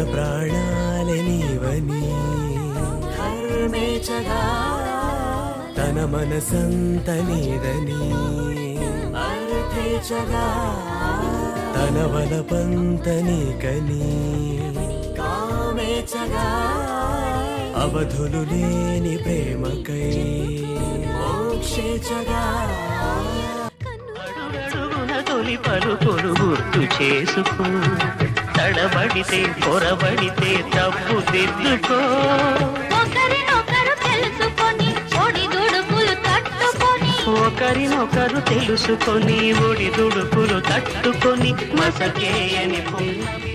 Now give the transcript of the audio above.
ప్రాణాలే నీవని హర్మేచగా తన మనసంత నీదని అర్థేచగా తన వలపంత నీకని కామేచగా అవధులు లేని ప్రేమకై మోక్షేచగా అడుగడుగున తొలి పలుకులు గుర్తు చేసుకో తడబడితే పొరబడితే తప్పు దిద్దుకో ఒకరినొకరు తెలుసుకొని ఒడిదుడుకులు తట్టుకొని ఒకరినొకరు తెలుసుకొని ఒడిదుడుకులు తట్టుకొని మసకేయని పొంగి